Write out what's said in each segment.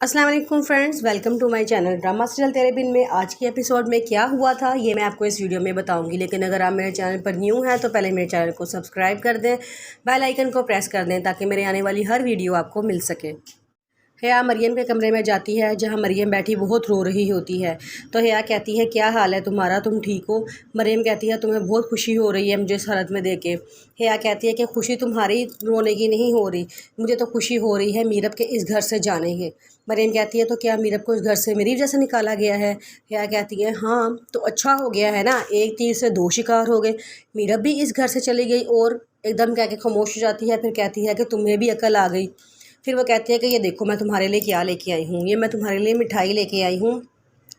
अस्सलाम वालेकुम friends, welcome to my channel drama serial Tere Bin में। आज के एपिसोड में क्या हुआ था ये मैं आपको इस वीडियो में बताऊंगी। लेकिन अगर आप मेरे चैनल पर न्यू हैं तो पहले मेरे चैनल को सब्सक्राइब कर दें, बेल आइकन को प्रेस कर दें ताकि मेरे आने वाली हर वीडियो आपको मिल सके। हया मरियम के कमरे में जाती है जहाँ मरियम बैठी बहुत रो रही होती है। तो हया कहती है क्या हाल है तुम्हारा, तुम ठीक हो? मरियम कहती है तुम्हें बहुत खुशी हो रही है मुझे इस हालत में देख के। हया कहती है कि खुशी तुम्हारी रोने की नहीं हो रही, मुझे तो खुशी हो रही है मीरब के इस घर से जाने की। मरियम कहती है तो क्या मीरब को इस घर से मेरी वजह से निकाला गया है? हया कहती है हाँ तो अच्छा हो गया है ना, एक तीर से दो शिकार हो गए। मीरब भी इस घर से चली गई और एकदम कह के खामोश हो जाती है। फिर कहती है कि तुम्हें भी अकल आ गई। फिर वो कहती है कि ये देखो मैं तुम्हारे लिए क्या लेके आई हूँ, ये मैं तुम्हारे लिए मिठाई लेके आई हूँ,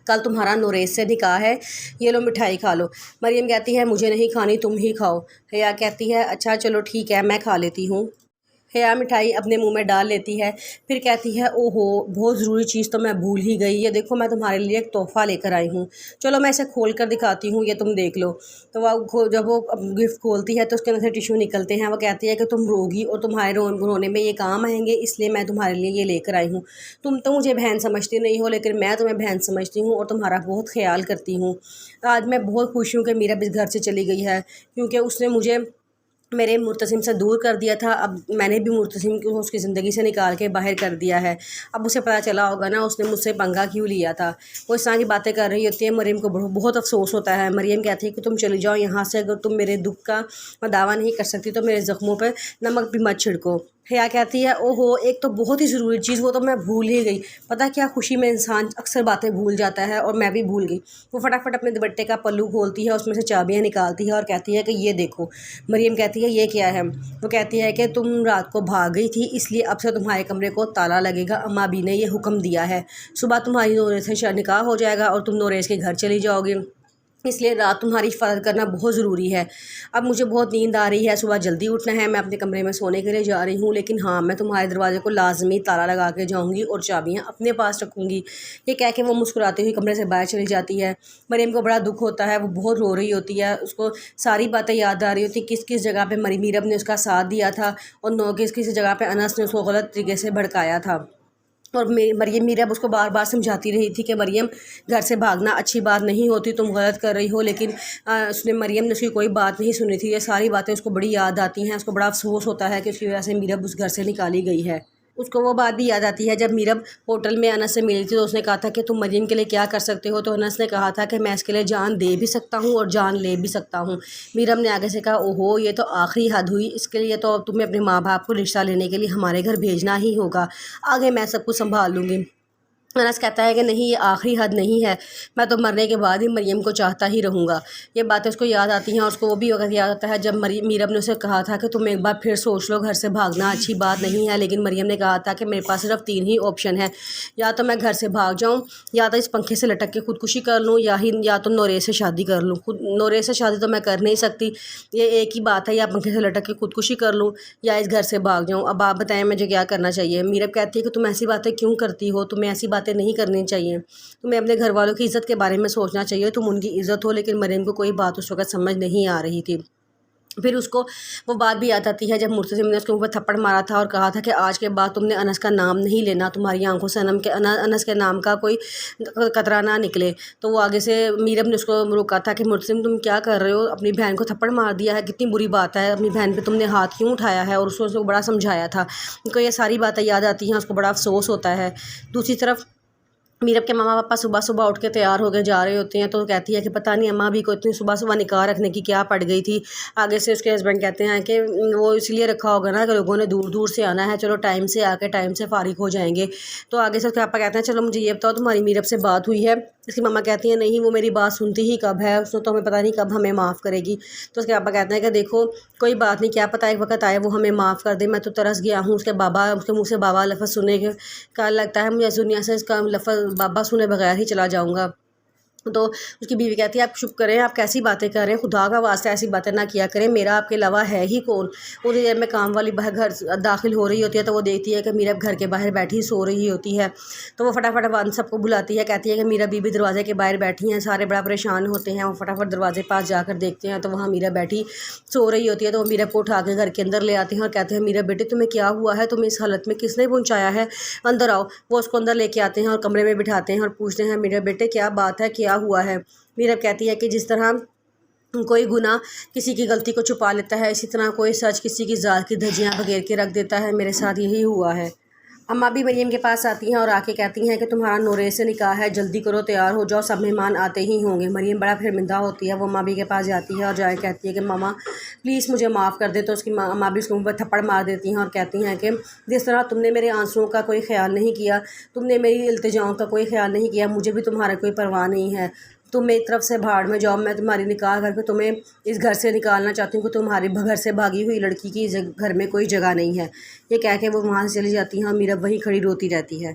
कल तुम्हारा नोरेस से निकाह है, ये लो मिठाई खा लो। मरियम कहती है मुझे नहीं खानी, तुम ही खाओ। हया कहती है अच्छा चलो ठीक है मैं खा लेती हूँ। हया मिठाई अपने मुंह में डाल लेती है। फिर कहती है ओहो बहुत ज़रूरी चीज़ तो मैं भूल ही गई, ये देखो मैं तुम्हारे लिए एक तोहफ़ा लेकर आई हूँ, चलो मैं इसे खोल कर दिखाती हूँ, ये तुम देख लो। तो वह जब वो गिफ्ट खोलती है तो उसके अंदर से टिश्यू निकलते हैं। वो कहती है कि तुम रोगी और तुम्हारे रोने में ये काम आएंगे, इसलिए मैं तुम्हारे लिए ये लेकर आई हूँ। तुम तो मुझे बहन समझती नहीं हो लेकिन मैं तुम्हें बहन समझती हूँ और तुम्हारा बहुत ख्याल करती हूँ। आज मैं बहुत खुश हूँ कि मीरा इस घर से चली गई है, क्योंकि उसने मुझे मेरे मुर्तसिम से दूर कर दिया था। अब मैंने भी मुर्तसिम को उसकी ज़िंदगी से निकाल के बाहर कर दिया है। अब उसे पता चला होगा ना उसने मुझसे पंगा क्यों लिया था। वो इस तरह की बातें कर रही होती है। मरियम को बहुत अफसोस होता है। मरियम कहती है कि तुम चली जाओ यहाँ से, अगर तुम मेरे दुख का दावा नहीं कर सकती तो मेरे ज़ख्मों पर नमक भी मत छिड़को। हया कहती है ओहो एक तो बहुत ही ज़रूरी चीज़ वो तो मैं भूल ही गई। पता क्या खुशी में इंसान अक्सर बातें भूल जाता है और मैं भी भूल गई। वो फटाफट अपने दुपट्टे का पल्लू खोलती है, उसमें से चाबियाँ निकालती है और कहती है कि ये देखो। मरियम कहती है ये क्या है? वो कहती है कि तुम रात को भाग गई थी इसलिए अब से तुम्हारे कमरे को ताला लगेगा, अम्मा भी ने ये हुक्म दिया है। सुबह तुम्हारी नोरेस से निकाह हो जाएगा और तुम नोरेस के घर चली जाओगी, इसलिए रात तुम्हारी हिफाजत करना बहुत ज़रूरी है। अब मुझे बहुत नींद आ रही है, सुबह जल्दी उठना है, मैं अपने कमरे में सोने के लिए जा रही हूँ, लेकिन हाँ मैं तुम्हारे दरवाजे को लाजमी ताला लगा के जाऊँगी और चाबियाँ अपने पास रखूँगी। ये कह के वो मुस्कुराती हुई कमरे से बाहर चली जाती है। मरियम को बड़ा दुख होता है, वो बहुत रो रही होती है, उसको सारी बातें याद आ रही होती किस किस जगह पर मीरब ने उसका साथ दिया था और किस किस जगह पर अनस ने उसको गलत तरीके से भड़काया था। और मरियम मीरब उसको बार बार समझाती रही थी कि मरियम घर से भागना अच्छी बात नहीं होती, तुम गलत कर रही हो, लेकिन मरियम ने उसकी कोई बात नहीं सुनी थी। ये सारी बातें उसको बड़ी याद आती हैं। उसको बड़ा अफसोस होता है कि उसकी वजह से मीरब उस घर से निकाली गई है। उसको वो बात भी याद आती है जब मीरब होटल में अनस से मिली थी तो उसने कहा था कि तुम मरियम के लिए क्या कर सकते हो, तो अनस ने कहा था कि मैं इसके लिए जान दे भी सकता हूँ और जान ले भी सकता हूँ। मीरब ने आगे से कहा ओहो ये तो आखिरी हद हुई, इसके लिए तो तुम्हें अपने माँ बाप को रिश्ता लेने के लिए हमारे घर भेजना ही होगा, आगे मैं सब कुछ संभाल लूँगी। अनस कहता है कि नहीं ये आखिरी हद नहीं है, मैं तो मरने के बाद ही मरियम को चाहता ही रहूँगा। ये बातें उसको याद आती हैं और उसको वो भी वक्त याद आता है जब मीरब ने उसे कहा था कि तुम एक बार फिर सोच लो, घर से भागना अच्छी बात नहीं है, लेकिन मरियम ने कहा था कि मेरे पास सिर्फ 3 ही ऑप्शन है, या तो मैं घर से भाग जाऊँ, या तो इस पंखे से लटक के खुदकुशी कर लूँ, या तो नोरेस से शादी कर लूँ। नोरेस से शादी तो मैं कर नहीं सकती, ये एक ही बात है, या पंखे से लटक के खुदकुशी कर लूँ या इस घर से भाग जाऊँ। अब आप बताएं मुझे क्या करना चाहिए? मीरब कहती है कि तुम ऐसी बातें क्यों करती हो, तुम्हें ऐसी बातें नहीं करनी चाहिए, तुम्हें अपने घर वालों की इज़्ज़त के बारे में सोचना चाहिए, तुम उनकी इज़्ज़त हो। लेकिन मरियम को कोई बात उस वक्त समझ नहीं आ रही थी। फिर उसको वो बात भी याद आती है जब मुर्तसिम ने उसके ऊपर थप्पड़ मारा था और कहा था कि आज के बाद तुमने अनस का नाम नहीं लेना, तुम्हारी आंखों से अनस के नाम का कोई कतरा ना निकले। तो वो आगे से मीरब ने उसको रोका था कि मुर्तसिम तुम क्या कर रहे हो, अपनी बहन को थप्पड़ मार दिया है, कितनी बुरी बात है, अपनी बहन पे तुमने हाथ क्यों उठाया है, और उसको बड़ा समझाया था। उनको ये सारी बातें याद आती हैं, उसको बड़ा अफसोस होता है। दूसरी तरफ मीरब के मामा पापा सुबह सुबह उठ के तैयार होकर जा रहे होते हैं तो कहती है कि पता नहीं अम्मा भी को इतनी सुबह सुबह निकाह रखने की क्या पड़ गई थी। आगे से उसके हस्बैंड कहते हैं कि वो इसलिए रखा होगा ना कि लोगों ने दूर दूर से आना है, चलो टाइम से आके टाइम से फारिग हो जाएंगे। तो आगे से उसके पापा कहते हैं चलो मुझे ये बताओ तुम्हारी मीरब से बात हुई है? इसकी मामा कहती हैं नहीं वो मेरी बात सुनती ही कब है, उसने तो हमें पता नहीं कब हमें माफ़ करेगी। तो उसके पापा कहते हैं कि देखो कोई बात नहीं, क्या पता एक वक्त आए वो हमें माफ़ कर दे, मैं तो तरस गया हूँ उसके मुँह से बाबा लफ्ज़ सुने का लगता है मुझे दुनिया से इसका लफ्ज़ बाबा सुने बगैर ही चला जाऊँगा। تو اس کی بیوی کہتی ہے آپ چپ کریں، آپ کیسی باتیں کر رہے ہیں، خدا کا واسطہ ایسی باتیں نہ کیا کریں، میرا آپ کے علاوہ ہے ہی کون۔ اتنی دیر میں کام والی باہر گھر داخل ہو رہی ہوتی ہے تو وہ دیکھتی ہے کہ میرا گھر کے باہر بیٹھی سو رہی ہوتی ہے، تو وہ فٹافٹ سب کو بلاتی ہے، کہتی ہے کہ میرا بیوی دروازے کے باہر بیٹھی ہیں۔ سارے بڑا پریشان ہوتے ہیں، وہ فٹافٹ دروازے پاس جا کر دیکھتے ہیں تو وہاں میرا بیٹھی سو رہی ہوتی ہے، تو وہ میرا کو اٹھا کے گھر کے اندر لے آتے ہیں اور کہتے ہیں میرا بیٹے تمہیں کیا ہوا ہے، تمہیں اس حالت میں کس نے پہنچایا ہے، اندر آؤ۔ وہ اس کو اندر لے کے آتے ہیں اور کمرے میں بٹھاتے ہیں اور پوچھتے ہیں میرا بیٹے کیا بات ہے، کیا ہوا ہے۔ میرب کہتی ہے کہ جس طرح کوئی گناہ کسی کی غلطی کو چھپا لیتا ہے، اسی طرح کوئی سچ کسی کی ذات کی دھجیاں بگیر کے رکھ دیتا ہے، میرے ساتھ یہی ہوا ہے۔ اماں بھی مریم کے پاس آتی ہیں اور آ کے کہتی ہیں کہ تمہارا نوریز سے نکاح ہے، جلدی کرو تیار ہو جاؤ، سب مہمان آتے ہی ہوں گے۔ مریم بڑا شرمندہ ہوتی ہے، وہ اماں بھی کے پاس جاتی ہے اور جائے کہتی ہے کہ ماما پلیز مجھے معاف کر دے، تو اس کی اماں بھی اس کے منہ پر تھپڑ مار دیتی ہیں اور کہتی ہیں کہ جس طرح تم نے میرے آنسوؤں کا کوئی خیال نہیں کیا، تم نے میری التجاؤں کا کوئی خیال نہیں کیا، مجھے بھی تمہارا کوئی پرواہ نہیں ہے، تم میری طرف سے بھاڑ میں جاؤ، میں تمہاری نکاح کر کے تمہیں اس گھر سے نکالنا چاہتی ہوں کہ تمہاری گھر سے بھاگی ہوئی لڑکی کی گھر میں کوئی جگہ نہیں ہے۔ یہ کہہ کے وہ وہاں سے چلی جاتی ہیں اور میرب وہیں کھڑی روتی رہتی ہے۔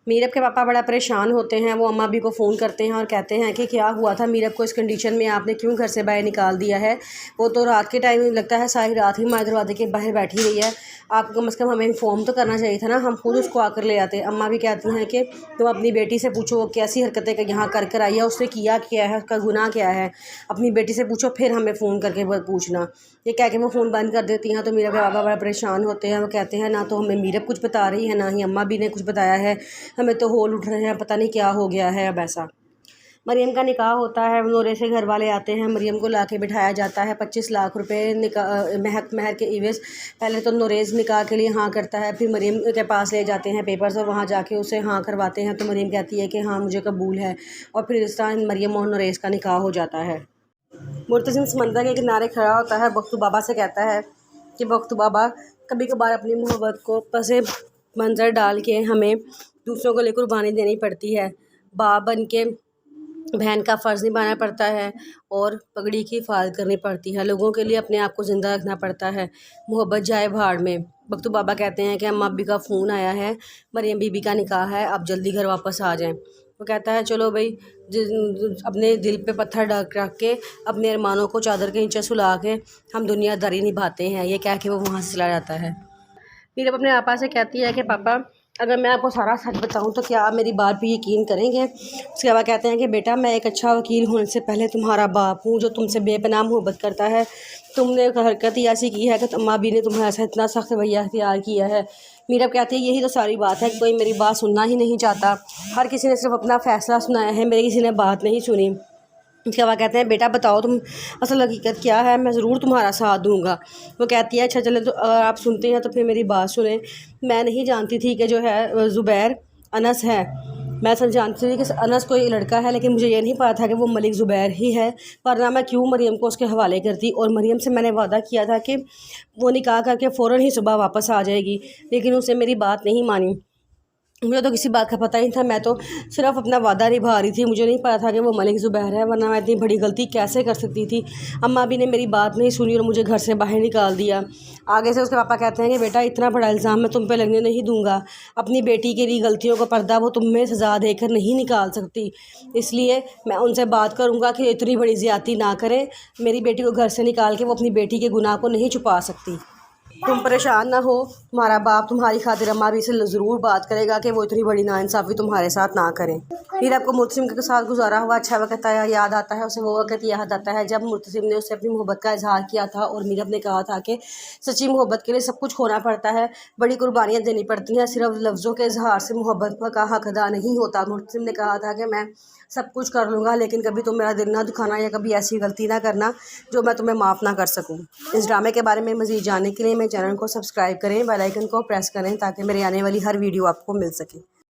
میرب کے پاپا بڑا پریشان ہوتے ہیں، وہ اماں بھی کو فون کرتے ہیں اور کہتے ہیں کہ کیا ہوا تھا، میرب کو اس کنڈیشن میں آپ نے کیوں گھر سے باہر نکال دیا ہے، وہ تو رات کے ٹائم لگتا ہے ساری رات ہی ہمارے دروازے کے باہر بیٹھی رہی ہے، آپ کو کم از کم ہمیں انفارم تو کرنا چاہیے تھا نا، ہم خود اس کو آ کر لے آتے۔ اماں بھی کہتی ہیں کہ تم اپنی بیٹی سے پوچھو وہ کیسی حرکتیں کہ یہاں کر آئی ہے، اس نے کیا ہے، اس کا گناہ کیا ہے، اپنی بیٹی سے پوچھو پھر ہمیں فون کر کے پوچھنا۔ یہ کہہ کے وہ فون بند کر دیتی ہیں، تو میرب کے بابا بڑا پریشان ہوتے ہیں، وہ کہتے ہیں نہ تو ہمیں میرب کچھ بتا رہی ہے، نہ ہی اماں بھی نے کچھ بتایا ہے، ہمیں تو ہول اٹھ رہے ہیں، پتہ نہیں کیا ہو گیا ہے اب ایسا۔ مریم کا نکاح ہوتا ہے، نورے سے گھر والے آتے ہیں، مریم کو لا کے بٹھایا جاتا ہے، 25 لاکھ روپے مہر کے عوض۔ پہلے تو نوریز نکاح کے لیے ہاں کرتا ہے، پھر مریم کے پاس لے جاتے ہیں پیپرز اور وہاں جا کے اسے ہاں کرواتے ہیں، تو مریم کہتی ہے کہ ہاں مجھے قبول ہے، اور پھر اس طرح مریم اور نوریز کا نکاح ہو جاتا ہے۔ مرتسم سمندر کے کنارے کھڑا ہوتا ہے، بختو بابا سے کہتا ہے کہ بختو بابا کبھی کبھار اپنی محبت کو پس منظر ڈال کے ہمیں دوسروں کو لے قربانی دینی پڑتی ہے، باپ بن کے بہن کا فرض نبھانا پڑتا ہے اور پگڑی کی حفاظت کرنی پڑتی ہے، لوگوں کے لیے اپنے آپ کو زندہ رکھنا پڑتا ہے، محبت جائے بھاڑ میں۔ بختو بابا کہتے ہیں کہ اماں ابی کا فون آیا ہے، مریم بی بی کا نکاح ہے، آپ جلدی گھر واپس آ جائیں۔ وہ کہتا ہے چلو بھائی، اپنے دل پہ پتھر رکھ کے اپنے ارمانوں کو چادر کے نیچے سلا کے ہم دنیا داری نبھاتے ہیں، یہ کہہ کے وہ وہاں سے چلا جاتا ہے۔ میرب اپنے پاپا سے کہتی ہے کہ پاپا اگر میں آپ کو سارا سچ بتاؤں تو کیا آپ میری بات پہ یقین کریں گے؟ اس کے بعد کہتے ہیں کہ بیٹا میں ایک اچھا وکیل ہونے سے پہلے تمہارا باپ ہوں جو تم سے بے پناہ محبت کرتا ہے، تم نے حرکت ہی ایسی کی ہے کہ اماں بھی نے تمہیں ایسا اتنا سخت رویہ اختیار کیا ہے۔ میرب کہتی ہے یہی تو ساری بات ہے کہ کوئی میری بات سننا ہی نہیں چاہتا، ہر کسی نے صرف اپنا فیصلہ سنایا ہے، میری کسی نے بات نہیں سنی۔ اس کے بعد کہتے ہیں بیٹا بتاؤ تم اصل حقیقت کیا ہے، میں ضرور تمہارا ساتھ دوں گا۔ وہ کہتی ہے اچھا چلے تو اگر آپ سنتے ہیں تو پھر میری بات سنیں، میں نہیں جانتی تھی کہ جو ہے زبیر انس ہے، میں جانتی تھی کہ انس کوئی لڑکا ہے، لیکن مجھے یہ نہیں پتا تھا کہ وہ ملک زبیر ہی ہے، ورنہ میں کیوں مریم کو اس کے حوالے کرتی، اور مریم سے میں نے وعدہ کیا تھا کہ وہ نکاح کر کے فوراً ہی صبح واپس آ جائے گی، لیکن اسے میری بات نہیں مانی، مجھے تو کسی بات کا پتہ ہی نہیں تھا، میں تو صرف اپنا وعدہ نبھا رہی تھی، مجھے نہیں پتا تھا کہ وہ ملک زبیر ہے، ورنہ میں اتنی بڑی غلطی کیسے کر سکتی تھی۔ اماں بھی نے میری بات نہیں سنی اور مجھے گھر سے باہر نکال دیا۔ آگے سے اس کے پاپا کہتے ہیں کہ بیٹا اتنا بڑا الزام میں تم پہ لگنے نہیں دوں گا، اپنی بیٹی کے لیے غلطیوں کا پردہ وہ تم میں سزا دے کر نہیں نکال سکتی، اس لیے میں ان سے بات کروں گا کہ اتنی بڑی زیادتی نہ کریں، میری بیٹی کو گھر سے نکال کے وہ اپنی بیٹی کے گناہ کو نہیں چھپا سکتی۔ تم پریشان نہ ہو، تمہارا باپ تمہاری خاطر اماں بھی سے ضرور بات کرے گا کہ وہ اتنی بڑی ناانصافی تمہارے ساتھ نہ کریں۔ پھر آپ کو مرتسم کے ساتھ گزارا ہوا اچھا وقت یاد آتا ہے، اسے وہ وقت یاد آتا ہے جب مرتسم نے اس سے اپنی محبت کا اظہار کیا تھا اور میرب نے کہا تھا کہ سچی محبت کے لیے سب کچھ کھونا پڑتا ہے، بڑی قربانیاں دینی پڑتی ہیں، صرف لفظوں کے اظہار سے محبت کا حق ادا نہیں ہوتا۔ مرتسم نے کہا تھا کہ میں سب کچھ کر لوں گا لیکن کبھی تم میرا دل نہ دکھانا یا کبھی ایسی غلطی نہ کرنا جو میں تمہیں معاف نہ کر سکوں۔ اس ڈرامے کے بارے میں مزید جاننے کے لیے میرے چینل کو سبسکرائب کریں، بیل آئیکن کو پریس کریں تاکہ میرے آنے والی ہر ویڈیو آپ کو مل سکے۔